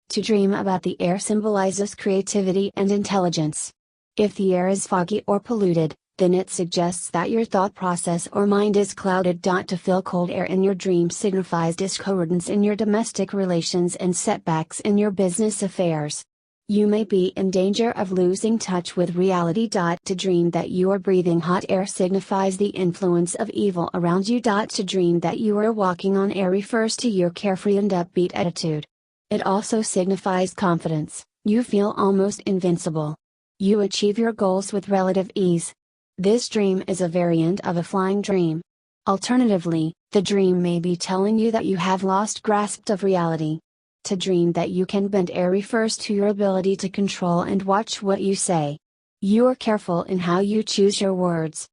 To dream about the air symbolizes creativity and intelligence. If the air is foggy or polluted, then it suggests that your thought process or mind is clouded. To feel cold air in your dream signifies discordance in your domestic relations and setbacks in your business affairs. You may be in danger of losing touch with reality. To dream that you are breathing hot air signifies the influence of evil around you. To dream that you are walking on air refers to your carefree and upbeat attitude. It also signifies confidence. You feel almost invincible. You achieve your goals with relative ease. This dream is a variant of a flying dream. Alternatively, the dream may be telling you that you have lost grasp of reality. To dream that you can bend air refers to your ability to control and watch what you say. You are careful in how you choose your words.